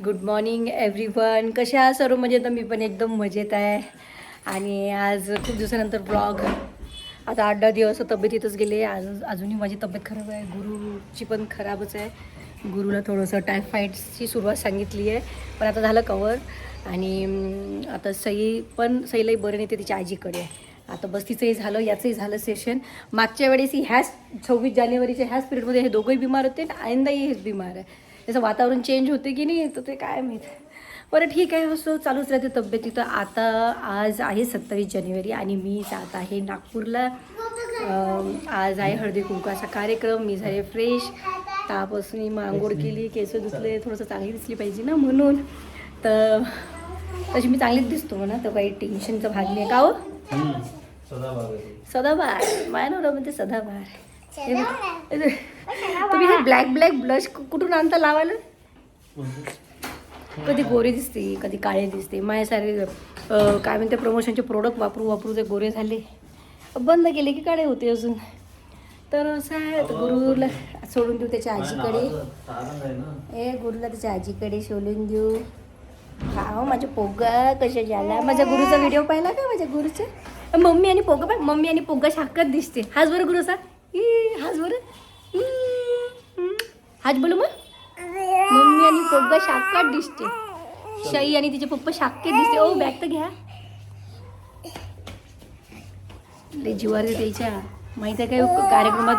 Good morning everyone. कसे आहात सर्व? मजेत? मी पण एकदम मजेत आहे. आणि आज खूप दिवसानंतर ब्लॉग. आता 8-10 दिवस तब्येतीतच गेले. अजूनही माझी तब्येत खराब आहे. गुरुची पण खराबच आहे. गुरुला थोडंसं टायफॉईडची सुरुवात सांगितली आहे, पण आता झालं कवर. आणि आता सईलाही बरं नाही, ते तिच्या आजीकडे आहे. आता बस तिचंही झालं, याचंही झालं सेशन. मागच्या वेळेस ह्याच 26 जानेवारीच्या ह्याच पिरियडमध्ये हे दोघंही बिमार होते आणि आयंदाही हेच बिमार आहे. त्याचं वातावरण चेंज होते की नाही, तर ते काय माहीत. बरं ठीक आहे, असं चालूच राहते तब्येती. तर आता आज आहे 27 जानेवारी आणि मी जात आहे नागपूरला. आज आहे हळदी कुंकवाचा कार्यक्रम. मी झाले फ्रेश, त्यापासून मग आंघोळ केली, केस धुतले, थोडंसं चांगली दिसली पाहिजे ना म्हणून. तर तशी मी चांगलीच दिसतो म्हणा, तर काही टेन्शनचा भाग नाही. का हो? सदाबहार माझ्या नवऱ्यामध्ये सदाबहार. तुम्ही हे ब्लॅक ब्लश कुठून आणता लावायला? कधी गोरे दिसते, कधी काळे दिसते. माझ्यासारखे काय म्हणते, प्रमोशनचे प्रोडक्ट वापरू ते गोरे झाले, बंद केले की काळे होते अजून. तर असं आहे. तर गुरुला सोडून देऊ त्याच्या आजीकडे. गुरुला त्याच्या आजीकडे सोडून देऊ. हा माझ्या पोगा कशा झाला. माझ्या गुरुचा व्हिडिओ पाहिला का? माझ्या गुरुचा मम्मी आणि पोगा पण मम्मी आणि पोगा शाकात दिसते. हाच बरं गुरुचा, हाच बरं, हाच बोलू मग. मम्मी आणि पोगा शाकात दिसते. शाई आणि तिचे पप्पा शाकेत दिसते. ओ बॅग तर घ्या. लय जीवार द्यायच्या माहिती आहे काय कार्यक्रमात.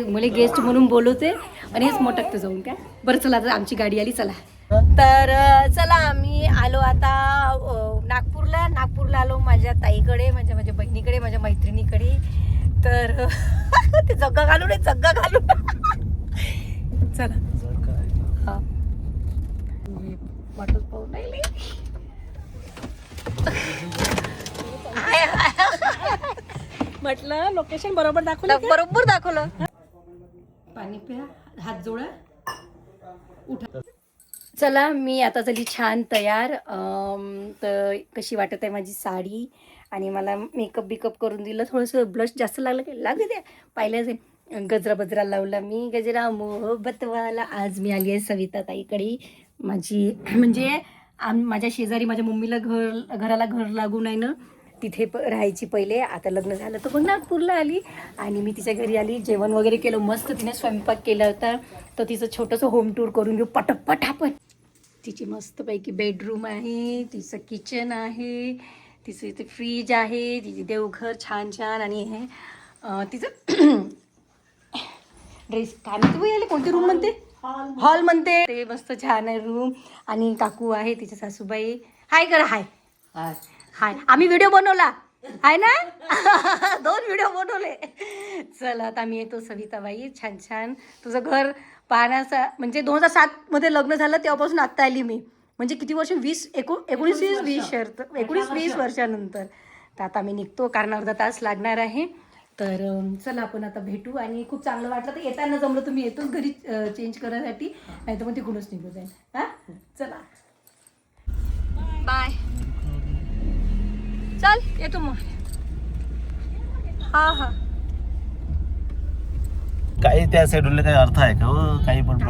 मला गेस्ट म्हणून बोलवते आणि हेच मोठं जाऊन काय. बरं चला, आता आमची गाडी आली, चला. तर चला, आम्ही आलो आता नागपूरला आलो माझ्या ताईकडे, माझ्या बहिणीकडे, माझ्या मैत्रिणीकडे. तर ते जग्गा घालून चला. हा वाटच पाहू नाही. म्हटलं लोकेशन बरोबर दाखवलं. पाणी प्या, हात जोडा, उठा. चला, मी आता झाली छान तयार. तर कशी वाटत आहे माझी साडी. आणि मला मेकअप करून दिलं. थोडंसं ब्लश जास्त लागलं की लागू द्या. पाहिलं गजरा लावला मी, गजरा मोहब्बतवाला. आज मी आली आहे सविता ताईकडे. माझी म्हणजे माझ्या शेजारी माझ्या मम्मीला घराला घर लागून आहे ना, तिथे राहायची पहिले. आता लग्न झालं तर मग नागपूरला आली आणि मी तिच्या घरी आली. जेवण वगैरे केलं मस्त. तिने स्वयंपाक केला होता. तर तिचं छोटंसं होम टूर करून घेऊ पटापट. तिची मस्तपैकी बेडरूम आहे, तिचं किचन आहे, तिचं इथे फ्रीज आहे, तिचे देवघर छान. आणि हे तिचं ड्रेस काय म्हणते यायला, कोणती रूम म्हणते? हॉल म्हणते. ते मस्त छान आहे रूम. आणि काकू आहे, तिच्या सासूबाई. हाय करा. हाय. आम्ही व्हिडिओ बनवला आहे ना. 2 व्हिडिओ बनवले. चला, आता आम्ही येतो सविताबाई. छान तुझं घर पाहण्याचा. म्हणजे 2007 लग्न झालं, तेव्हापासून आत्ता आली मी. म्हणजे किती वर्ष? 19-20 वर्षानंतर. तर आता मी निघतो, कारण अर्धा तास लागणार आहे. तर चला, आपण आता भेटू. आणि खूप चांगलं वाटलं. तर येताना जमलं तुम्ही येतोच घरी चेंज करण्यासाठी, नाही तर मग तिकडूनच निघू जाईल. हां चला, बाय. चल येतो मग. हा काही त्या शेड्यूलला काही अर्थ आहे का? काही पण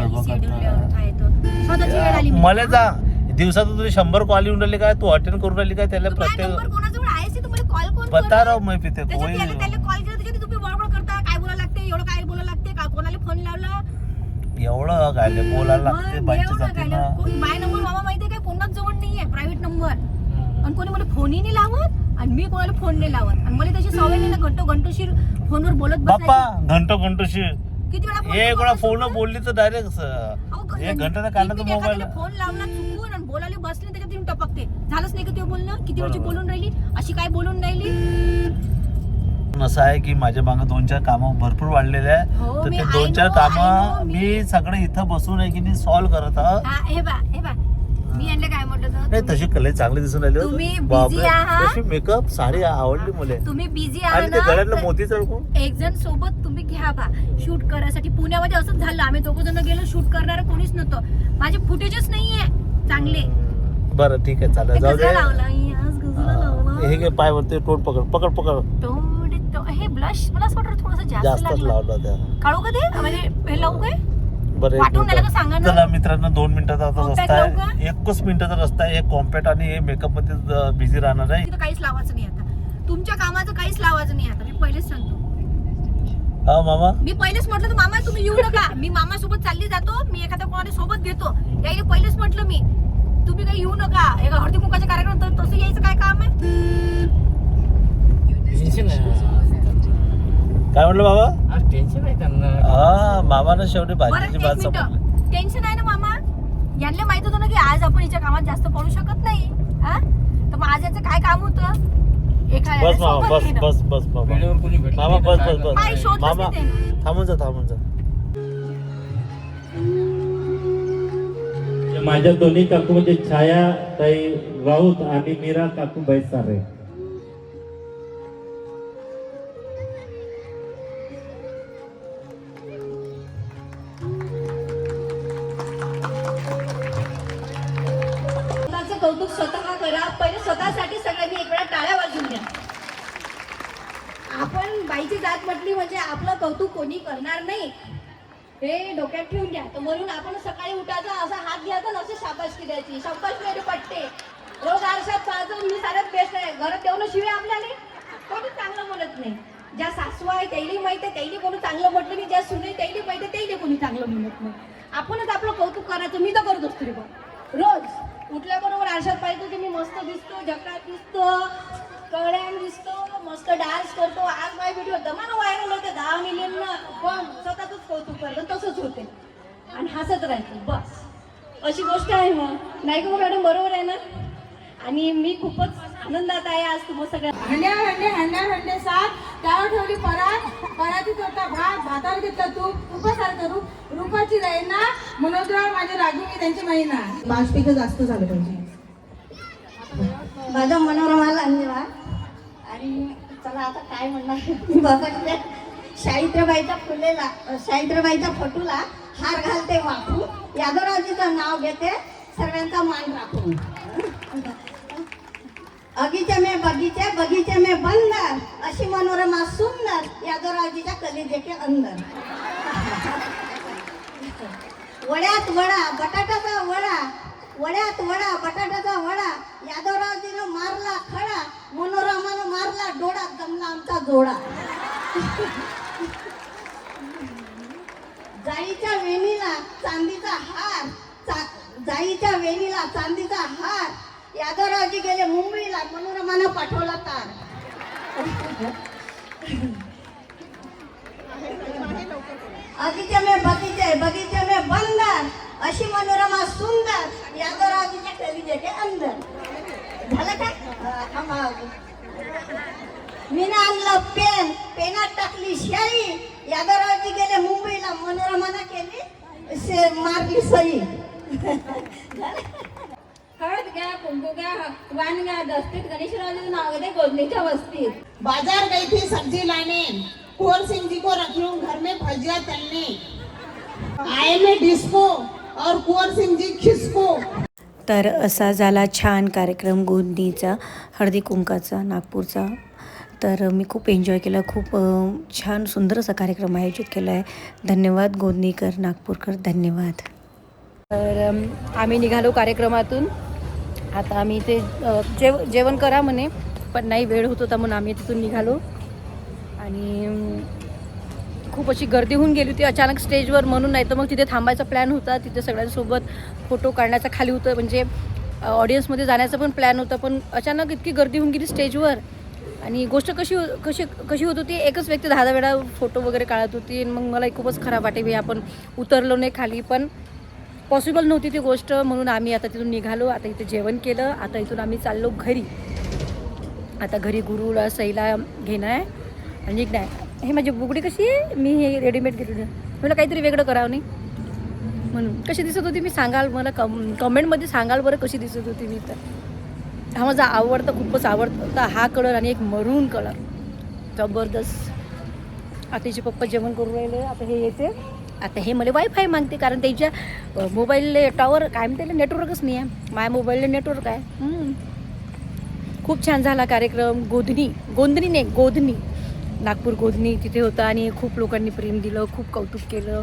मला जा दिवसातून तुझे 100 कॉल येऊन राहिले काय? तू अटेंड करून राहिली काय? त्याला प्रत्येक बता राव मी पिते कोई एवढं काय बोलायला लागते बाईच्या जातीला. माझा नंबर मामा माहितीये काय? कोणाच जवळ नाहीये प्रायव्हेट नंबर. आणि कोणी मला फोनही नाही लावत आणि मी कोणाला फोन नाही लावत. आणि मला त्याची सवय नाही ना घंटोशीर फोनवर बोलत बाप्पा. घंटोशीर किती एक वेळा फोन बोलली तर डायरेक्ट 1 घंटा काढला मोबाईल. फोन लावला चुकून आणि बोलायला बसले, त्याच्यात येऊन टपकते. झालंच नाही का ते बोलणं? किती वेळची बोलून राहिली, अशी काय बोलून राहिली. असं आहे की माझ्या मागे 2-4 कामं भरपूर वाढलेले आहे. तर ते 2-4 कामं मी सगळे इथं बसून आहे की नाही सॉल्व्ह करत आहोत. हे बा मी यांना काय म्हटलं, नाही तशी कले चांगली दिसून राहिली. तुम्ही बिझी आहात. तशी मेकअप साडी आवडली मला. तुम्ही बिझी आणि आहात ते ना. गळ्यातलं मोती चढकून एक जण सोबत तुम्ही घ्या बा शूट करायसाठी. पुण्यामध्ये असंच झालं. आम्ही 2 जण गेलो, शूट करणार कोणीच नव्हतं. माझे फुटेजच नाहीये चांगले. बरं ठीक आहे, चालेल, जाऊ दे. हे घे पाय वरती, तोंड पकड. हे ब्लश मला असं वाटतं थोडंसं जास्त लावलं त्या. काढू का ते? म्हणजे हे लावू काय? बरं एक वाटून गेलं का सांगा मिनिट. ना. चला मित्रांनो 2 मिनिटाचा आता Compact रस्ता लावू आहे, 1 मिनिटाचा रस्ता आहे. हे कॉम्पॅक्ट आणि हे मेकअप मध्ये बिझी राहणार आहे. तिथं काहीच लावायचं नाही आता, तुमच्या कामाचं काहीच लावायचं नाही आता, मी पहिलेच सांगतो. हा मामा, मी पहिलेच म्हटलं तर मामा तुम्ही येऊ नका, मी मामा सोबत चालली जातो, मी एखाद्या कोणाला सोबत घेतो, यायला पहिलेच म्हटलं मी तुम्ही काही येऊ नका. एका हळदी कुंकाच्या कार्यक्रम तर तसं यायचं काय काम आहे. काय म्हटलं बाबा? टेन्शन आहे त्यांना. हा मामानं शेवटी बरं भाजीची एक बात मिनिट, संपली. टेन्शन आहे ना मामा, यांना माहित होतं ना की आज आपण हिच्या कामात जास्त पडू शकत नाही, हा तर मग आज याचं काय काम होतं, एखाद्या बस मामा, सोबत बस घेणं. बस बस मामा, वेळेवर कोणी भेटलं मामा नाही बस तर बस काय बस काय शोधलंच मामा, नाही ते. थांबून जा थांबून जा. माझ्या दोन्ही काकू म्हणजे छाया ताई राऊत आणि मीरा काकू बैसारे. स्वतःचं कौतुक स्वतः करा, पहिले स्वतःसाठी सगळ्यांनी एक वेळा टाळ्या वाजून घ्या. आपण बाईची जात म्हटली म्हणजे आपलं कौतुक कोणी करणार नाही, हे डोक्यात ठेवून घ्या. तर म्हणून आपण सकाळी उठायचा, असा हात घ्यायचा ना, अशी शाबासकी द्यायची, शाबासकी पटते. रोज आरशात पाहायचं, मी साऱ्यात बेस्ट आहे, घरात देऊन शिवाय आपल्याला कोणी चांगलं म्हणत नाही. ज्या सासू आहे त्याही माहिती आहे, त्याही कोणी चांगलं म्हटलं नाही, ज्या सुने त्याही माहिती आहे, त्याही कोणी चांगलं म्हणत नाही. आपणच आपलं कौतुक करायचं. मी तर करत असतो रे बा, रोज उठल्याबरोबर आरशात पाहिजे की मी मस्त दिसतो, झकाट दिसतो, कळ्यान दिसतो, मस्त डान्स करतो. आज माझे व्हिडिओ दमानं व्हायरल होते 10 मिलियन, पण स्वतःच कौतुक करतो, तसंच होते आणि हसत राहते. बस अशी गोष्ट आहे. मग नाही का मॅडम, बरोबर आहे ना. आणि मी खूपच आनंदात आहे आज तुम्हा सगळ्या. हंड्या सात, त्यावर ठेवली परातीत होता भात, भातावर घेतलं तुपासारखं रूपाची जाईल ना, मनोजराव माझे रागू, मी त्यांची महिना. बाष्पीक जास्त झालं पाहिजे. माझा मनोरमाला धन्यवाद. आणि चला आता काय म्हणणार, बाबा शाहित्रबाईच्या फोटोला हार घालते वापरू, यादवरावजीचं नाव घेते, सर्वांचा मान राखून. अगीचे में बगीचे, बगीचे में बंदर, अशी मनोरमा सुंदर, यादवरावजीच्या कलेजे के अंदर. वड्यात वडा, बटाट्याचा वडा, वड्यात वडा, बटाट्याचा वडा, यादवरावजीनं मारला खडा, मनोरमानं मारला डोळा, जमला आमचा जोडा. जाईच्या वेणीला चांदीचा हार, जाईच्या वेणीला चांदीचा हार, यादवरावजी गेले मुंबईला, मनोरमानं पाठवला तार. अगीचे में बगीचे, बगीचे में बंदर, अशी मनोरमा सुंदर, यादवरावजीच्या कलेजे के अंदर. झालं काय? मीनं आणलं पेन, पेनात टाकली शाई, यादवरावजी गेले मुंबईला, मनोरमानं केली मारली सई. हळद घ्या, कुंकू घ्या, वाण घ्या, दस्तीत गणेशरावजीचं नाव घेते गोदनीच्या वस्तीत. बाजार गई थी सब्जी लाने, कुंवर सिंह जी को रख लूं घर में भजिया तलने, आए में डिस्को और कुंवर सिंह जी खिसको. तर असा झाला छान कार्यक्रम गोंदीचा, हळदी कुंकाचा, नागपूरचा. तर मी खूप एन्जॉय केला, खूप छान सुंदर असा कार्यक्रम आयोजित केला आहे. धन्यवाद गोंदीकर, नागपूरकर, धन्यवाद. तर आम्ही निघालो कार्यक्रमातून. आता आम्ही इथे जेवण करा म्हणे, पण नाही वेळ होत होता म्हणून आम्ही तिथून निघालो. आणि खूप अशी गर्दी होऊन गेली होती अचानक स्टेजवर, म्हणून नाही तर मग तिथे थांबायचा प्लॅन होता, तिथे सगळ्यांसोबत फोटो काढण्याचा खाली होतं, म्हणजे ऑडियन्समध्ये जाण्याचा पण प्लॅन होता. पण अचानक इतकी गर्दी होऊन गेली स्टेजवर. आणि गोष्ट कशी होत होती, एकच व्यक्ती 10 वेळा फोटो वगैरे काढत होती. मग मला खूपच खराब वाटे भाई, आपण उतरलो नाही खाली, पण पॉसिबल नव्हती ती गोष्ट. म्हणून आम्ही आता तिथून निघालो. आता इथे जेवण केलं, आता इथून आम्ही चाललो घरी. आता घरी गुरुला सईला घेणं आहे आणि निघणं आहे. हे माझी बुगडी कशी आहे, मी हे रेडीमेड घेतली, मला काहीतरी वेगळं करावं नाही म्हणून. कशी दिसत होती मी सांगाल, मला कमेंटमध्ये सांगाल बरं कशी दिसत होती मी. तर हा माझा आवडता, खूपच आवडता हा कलर, आणि एक मरून कलर जबरदस्त. आता हिचे पप्पा जेवण करून राहिले. आता हे येते, आता हे मला वायफाय मागते, कारण त्याच्या मोबाईलला टावर काय म्हणते, नेटवर्कच नाही आहे. माझ्या मोबाईलला नेटवर्क आहे. खूप छान झाला कार्यक्रम. गोंधनी नागपूर गोंधनी तिथे होता, आणि खूप लोकांनी प्रेम दिलं, खूप कौतुक केलं.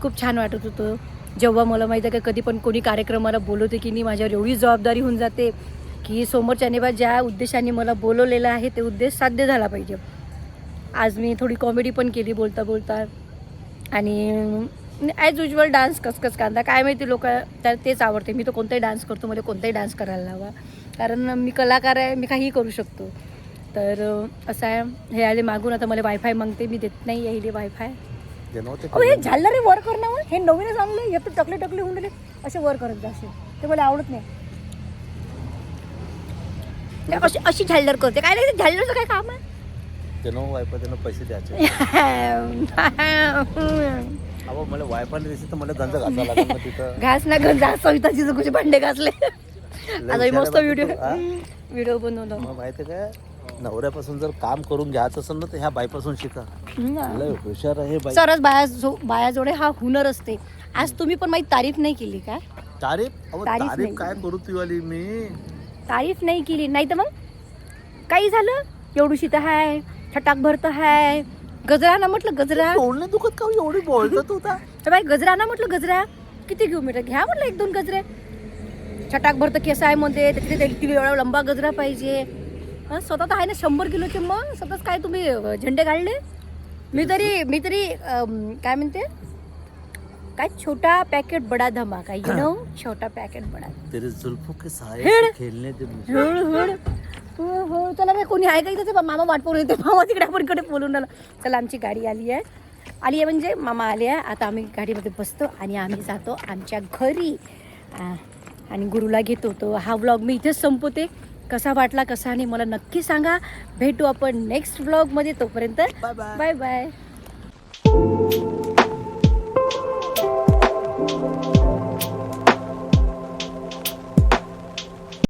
खूप छान वाटत होतं. जेव्हा मला माहिती आहे का कधी पण कोणी कार्यक्रमाला बोलवते की नाही, माझ्यावर एवढी जबाबदारी होऊन जाते की समोरच्याने बा ज्या उद्देशाने मला बोलवलेलं आहे ते उद्देश साध्य झाला पाहिजे. आज मी थोडी कॉमेडी पण केली बोलता बोलता आणि ॲज युजल डान्स कसकस कांदा काय माहिती लोक तर तेच आवडते. मी तर कोणताही डान्स करतो, मला कोणताही डान्स करायला हवा कारण मी कलाकार आहे, मी काहीही करू शकतो. तर असं आहे. हे आले मागून आता मला वायफाय मागते, मी देत नाही यायले वायफाय. हे झालं रे वर करणं, हे नवीनच आणलं, एक तर टकले होऊन गेले असे वर करत जाते ते मला आवडत नाही. अशी झालर करते काय नाही, झालरचं काय काम आहे. त्यानं पैसे द्यायचे. अहो मला वायफाय दिसत तर मला गंज घासावं लागेल ना तिथं. घास ना गंज सविताची चुकीचे भांडे घासले. आता मस्त व्हिडिओ बनवलं. मग माहिती काय, नवऱ्यापासून जर काम करून घ्यायचं असेल ना तर ह्या बाईपासून शिका. लय हुशार आहे बाई. सरच बायाजोडे हा हुनर असते. आज तुम्ही पण माझी तारीफ नाही केली का? तारीफ काय करू तुझी मी? तारीफ नाही केली नाही तर मग काही झालं. एवढूशी तर हाय, छटाक भरत हाय. गजरा ना म्हटलं गजरा. तोंड नाही दुखत का एवढी बोलत होता? बाई गजरा ना म्हटलं गजरा. किती घेऊ मीटर घ्या म्हटलं 1-2 गजरे. छटाक भरत केस आहे म्हणते, त्याच्यात एवढा लंबा गजरा पाहिजे. स्वतः तर आहे ना 100 किलोचे. मग स्वतःच काय तुम्ही झेंडे काढले. मी तरी काय म्हणते काय छोटा पॅकेट बडा धमाका. यू नो छोटा पॅकेट बडा. तेरे जुल्फों के साए खेलने दे. हो चला काय कोणी आहे का इथे. मामा वाट पाहून येते. मामा तिकडे आपण कडे बोलून राहिला. चला आमची गाडी आली आहे म्हणजे मामा आले आहे. आता आम्ही गाडीमध्ये बसतो आणि आम्ही जातो आमच्या घरी आणि गुरुला घेतो. तो हा व्लॉग मी इथेच संपवते. कसा वाटला कसा नाही मला नक्की सांगा. भेटू आपण नेक्स्ट व्लॉगमध्ये. तोपर्यंत बाय बाय.